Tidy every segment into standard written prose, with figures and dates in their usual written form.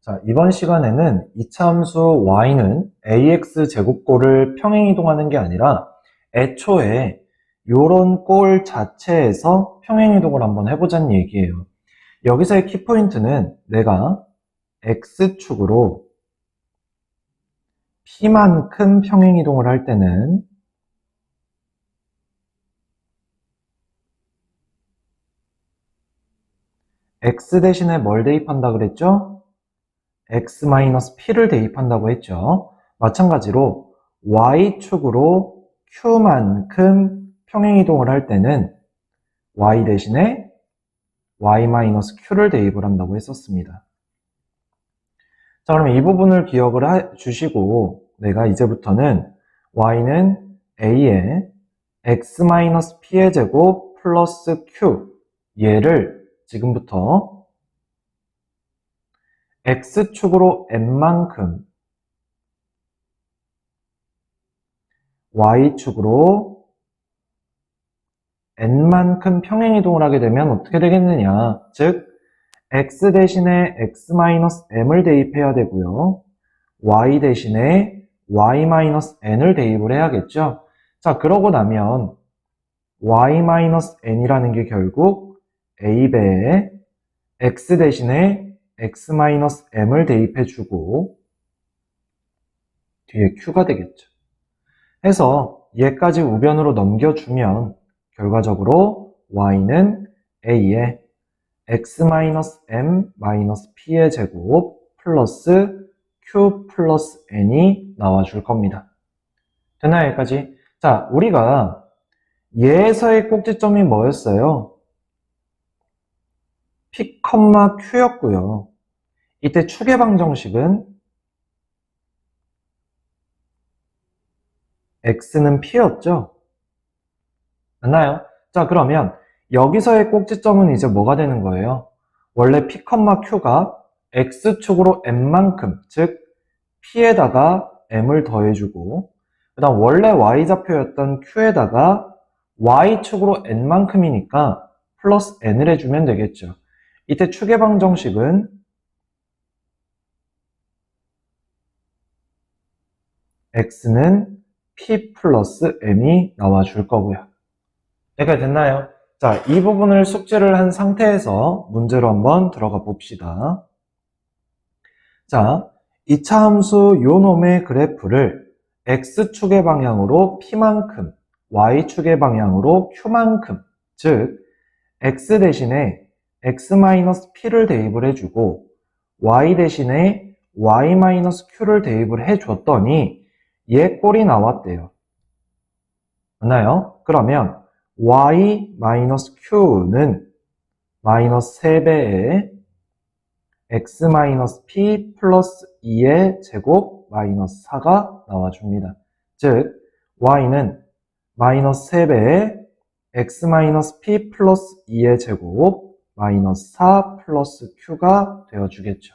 자, 이번 시간에는 이차함수 y는 ax제곱골을 평행이동하는 게 아니라 애초에 요런 골 자체에서 평행이동을 한번 해보자는 얘기예요. 여기서의 키포인트는 내가 x축으로 p만큼 평행이동을 할 때는 x 대신에 뭘 대입한다 그랬죠? x-p를 대입한다고 했죠. 마찬가지로 y축으로 q만큼 평행이동을 할 때는 y 대신에 y-q를 대입을 한다고 했었습니다. 자, 그러면 이 부분을 기억을 주시고 내가 이제부터는 y는 a의 x-p의 제곱 플러스 q 얘를 지금부터 x축으로 n만큼 y축으로 n만큼 평행이동을 하게 되면 어떻게 되겠느냐, 즉 x 대신에 x-m을 대입해야 되고요, y 대신에 y-n을 대입을 해야겠죠. 자, 그러고 나면 y-n이라는 게 결국 a배에 x 대신에 x-m을 대입해주고 뒤에 q가 되겠죠. 해서 얘까지 우변으로 넘겨주면 결과적으로 y는 a의 x-m-p의 제곱 플러스 q 플러스 n이 나와줄 겁니다. 됐나요, 여기까지? 자, 우리가 얘에서의 꼭지점이 뭐였어요? p, q였고요. 이때 축의 방정식은 x는 p였죠? 맞나요? 자, 그러면 여기서의 꼭지점은 이제 뭐가 되는 거예요? 원래 p, q가 x축으로 n만큼, 즉 p에다가 m을 더해주고 그 다음 원래 y좌표였던 q에다가 y축으로 n만큼이니까 플러스 n을 해주면 되겠죠. 이때 축의 방정식은 x는 p 플러스 m이 나와줄 거고요. 여기까지 됐나요? 자, 이 부분을 숙지를 한 상태에서 문제로 한번 들어가 봅시다. 자, 2차 함수 요 놈의 그래프를 x축의 방향으로 p만큼, y축의 방향으로 q만큼, 즉 x 대신에 x-p를 대입을 해주고 y 대신에 y-q를 대입을 해줬더니 얘 꼴이 나왔대요. 맞나요? 그러면 y-q는 마이너스 3배의 x-p 플러스 2의 제곱 마이너스 4가 나와줍니다. 즉 y는 마이너스 3배의 x-p 플러스 2의 제곱 마이너스 4 플러스 q가 되어주겠죠.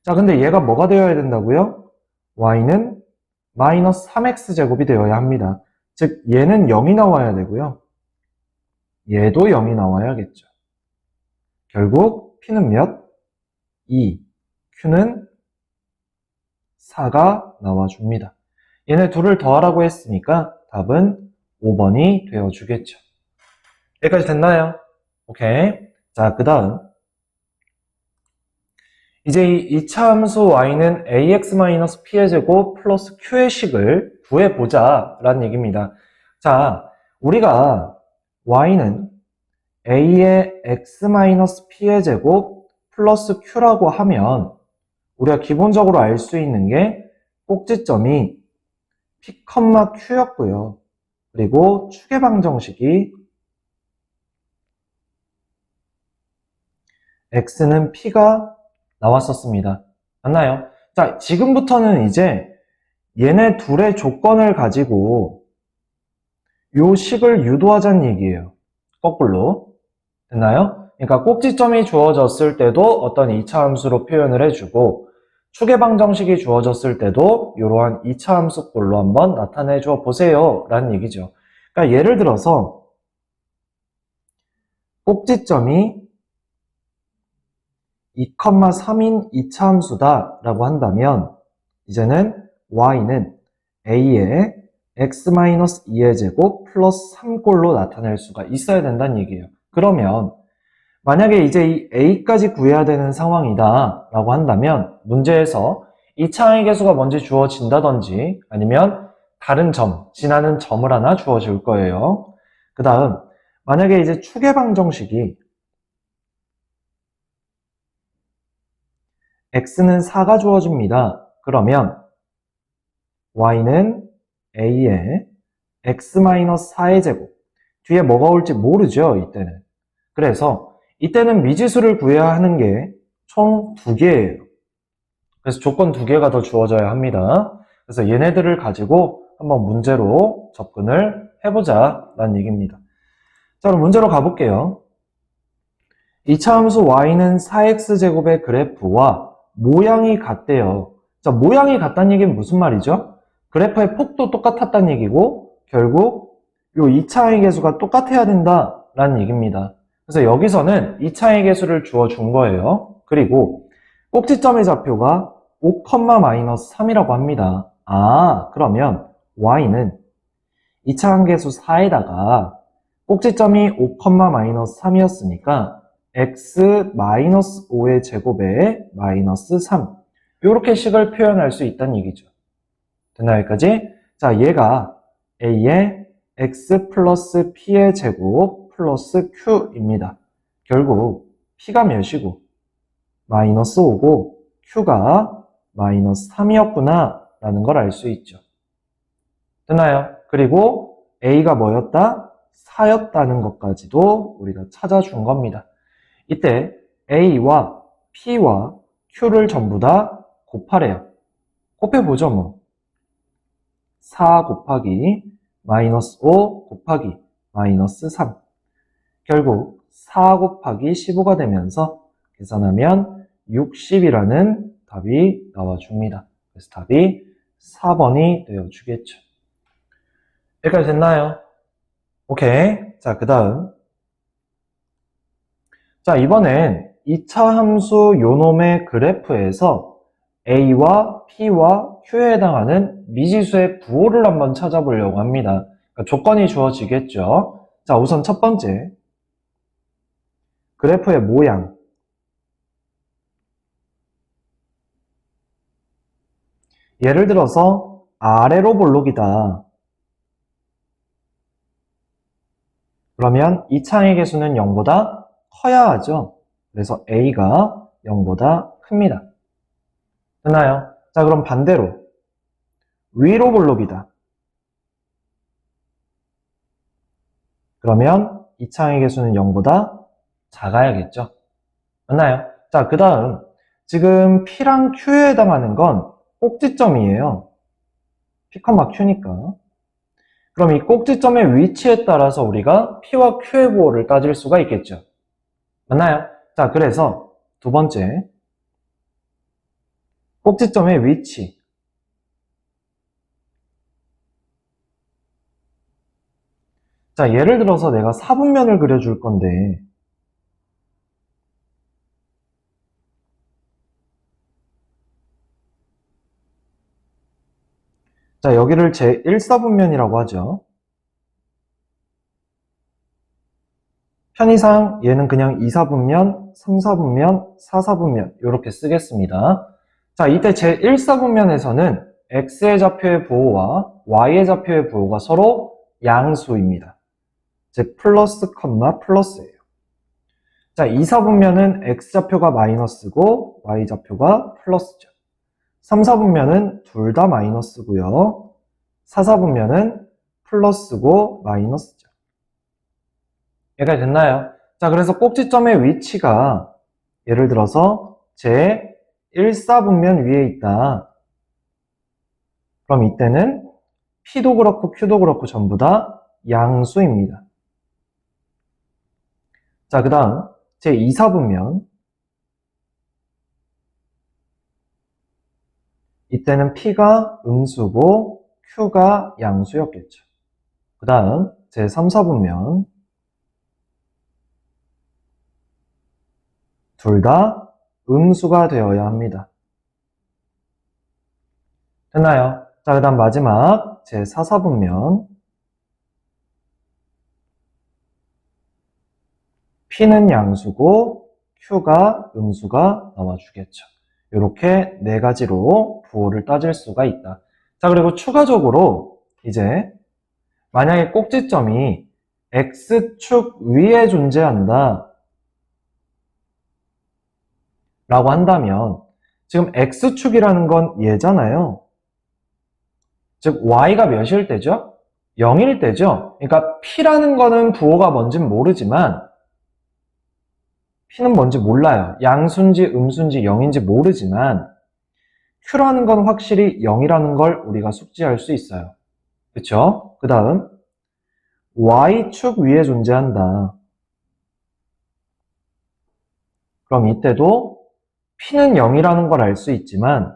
자, 근데 얘가 뭐가 되어야 된다고요? y는 마이너스 3x 제곱이 되어야 합니다. 즉 얘는 0이 나와야 되고요, 얘도 0이 나와야겠죠. 결국 p는 몇? 2, q는 4가 나와줍니다. 얘네 둘을 더하라고 했으니까 답은 5번이 되어주겠죠. 여기까지 됐나요? 오케이. 자, 그 다음 이제 이 2차 함수 y는 ax-p의 제곱 플러스 q의 식을 구해보자 라는 얘기입니다. 자, 우리가 y는 a의 x-p의 제곱 플러스 q라고 하면 우리가 기본적으로 알 수 있는 게 꼭지점이 p, q였고요. 그리고 축의 방정식이 x는 p가 나왔었습니다. 맞나요? 자, 지금부터는 이제 얘네 둘의 조건을 가지고 요 식을 유도하자는 얘기예요. 거꾸로. 됐나요? 그러니까 꼭지점이 주어졌을 때도 어떤 2차 함수로 표현을 해주고 축의 방정식이 주어졌을 때도 이러한 2차 함수꼴로 한번 나타내 줘 보세요 라는 얘기죠. 그러니까 예를 들어서 꼭지점이 2,3인 이차함수다 라고 한다면 이제는 y는 a의 x-2의 제곱 플러스 3꼴로 나타낼 수가 있어야 된다는 얘기예요. 그러면 만약에 이제 이 a까지 구해야 되는 상황이다 라고 한다면 문제에서 2차항의 개수가 먼저 주어진다든지 아니면 다른 점, 지나는 점을 하나 주어질 거예요. 그 다음 만약에 이제 추계방 정식이 x는 4가 주어집니다. 그러면 y는 a의 x-4의 제곱. 뒤에 뭐가 올지 모르죠, 이때는. 그래서 이때는 미지수를 구해야 하는 게 총 2개예요. 그래서 조건 2개가 더 주어져야 합니다. 그래서 얘네들을 가지고 한번 문제로 접근을 해보자 라는 얘기입니다. 자, 그럼 문제로 가볼게요. 이차함수 y는 4x제곱의 그래프와 모양이 같대요. 자, 모양이 같다는 얘기는 무슨 말이죠? 그래프의 폭도 똑같았다는 얘기고 결국 이 2차항의 개수가 똑같아야 된다라는 얘기입니다. 그래서 여기서는 2차항의 개수를 주어준 거예요. 그리고 꼭지점의 좌표가 5,-3이라고 합니다. 아, 그러면 y는 2차항 개수 4에다가 꼭지점이 5,-3이었으니까 x-5의 제곱에 마이너스 3 이렇게 식을 표현할 수 있다는 얘기죠. 됐나요, 여기까지? 자, 얘가 a의 x 플러스 p의 제곱 플러스 q입니다. 결국 p가 몇이고 마이너스 5고 q가 마이너스 3이었구나 라는 걸 알 수 있죠. 됐나요? 그리고 a가 뭐였다? 4였다는 것까지도 우리가 찾아준 겁니다. 이때 a와 p와 q를 전부 다 곱하래요. 곱해보죠 뭐. 4 곱하기 마이너스 5 곱하기 마이너스 3. 결국 4 곱하기 15가 되면서 계산하면 60이라는 답이 나와줍니다. 그래서 답이 4번이 되어주겠죠. 여기까지 됐나요? 오케이. 자, 그 다음. 자, 이번엔 2차 함수 요놈의 그래프에서 a와 p와 q에 해당하는 미지수의 부호를 한번 찾아보려고 합니다. 그러니까 조건이 주어지겠죠. 자, 우선 첫 번째. 그래프의 모양. 예를 들어서 아래로 볼록이다. 그러면 이 창의 개수는 0보다 커야 하죠. 그래서 a가 0보다 큽니다. 됐나요? 자, 그럼 반대로 위로 볼록이다. 그러면 이 창의 개수는 0보다 작아야겠죠. 맞나요? 자, 그 다음 지금 P랑 Q에 해당하는 건 꼭지점이에요. P, Q니까. 그럼 이 꼭지점의 위치에 따라서 우리가 P와 Q의 부호를 따질 수가 있겠죠. 맞나요? 자, 그래서 두 번째 꼭지점의 위치. 자, 예를 들어서 내가 사분면을 그려줄 건데 자, 여기를 제1사분면이라고 하죠. 편의상 얘는 그냥 2사분면, 3사분면, 4사분면 이렇게 쓰겠습니다. 자, 이때 제1사분면에서는 x의 좌표의 부호와 y의 좌표의 부호가 서로 양수입니다. 즉 플러스, 플러스예요. 자, 2사분면은 x좌표가 마이너스고 y좌표가 플러스죠. 3사분면은 둘 다 마이너스고요. 4사분면은 플러스고 마이너스죠. 얘가 됐나요? 자, 그래서 꼭지점의 위치가 예를 들어서 제1사분면 위에 있다. 그럼 이때는 P도 그렇고 Q도 그렇고 전부 다 양수입니다. 자, 그 다음 제2사분면 이때는 P가 음수고 Q가 양수였겠죠. 그 다음 제3사분면 둘 다 음수가 되어야 합니다. 됐나요? 자, 그 다음 마지막 제4사분면. P는 양수고 Q가 음수가 나와주겠죠. 이렇게 네 가지로 부호를 따질 수가 있다. 자, 그리고 추가적으로 이제 만약에 꼭지점이 X축 위에 존재한다 라고 한다면 지금 X축이라는 건 얘잖아요. 즉 Y가 몇일 때죠? 0일 때죠? 그러니까 P라는 거는 부호가 뭔진 모르지만 P는 뭔지 몰라요. 양수인지 음수인지 0인지 모르지만 Q라는 건 확실히 0이라는 걸 우리가 숙지할 수 있어요. 그쵸? 그 다음 Y축 위에 존재한다. 그럼 이때도 P는 0이라는 걸 알 수 있지만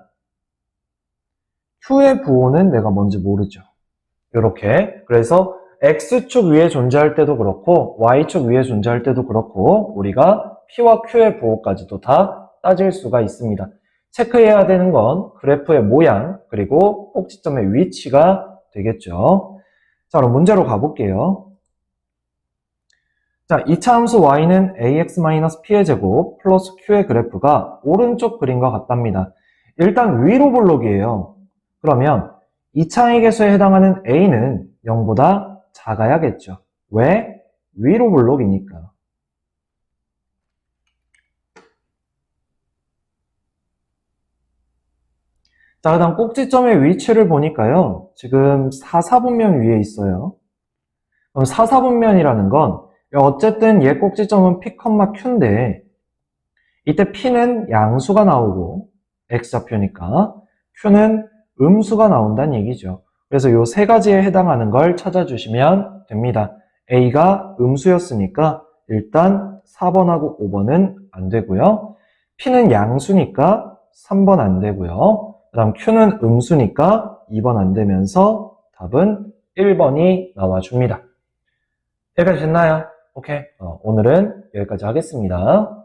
Q의 부호는 내가 뭔지 모르죠. 이렇게 그래서 X축 위에 존재할 때도 그렇고 Y축 위에 존재할 때도 그렇고 우리가 P와 Q의 부호까지도 다 따질 수가 있습니다. 체크해야 되는 건 그래프의 모양 그리고 꼭지점의 위치가 되겠죠. 자, 그럼 문제로 가볼게요. 자, 2차 함수 y는 ax-p의 제곱 플러스 q의 그래프가 오른쪽 그림과 같답니다. 일단 위로 볼록이에요. 그러면 2차의 개수에 해당하는 a는 0보다 작아야겠죠. 왜? 위로 볼록이니까. 자, 그 다음 꼭지점의 위치를 보니까요. 지금 4사분면 위에 있어요. 그럼 4사분면이라는 건 어쨌든 얘 꼭지점은 P, Q인데 이때 P는 양수가 나오고 X좌표니까 Q는 음수가 나온다는 얘기죠. 그래서 이 세 가지에 해당하는 걸 찾아주시면 됩니다. A가 음수였으니까 일단 4번하고 5번은 안 되고요. P는 양수니까 3번 안 되고요. 그 다음 Q는 음수니까 2번 안 되면서 답은 1번이 나와줍니다. 여기까지 됐나요? 오케이. 오늘은 여기까지 하겠습니다.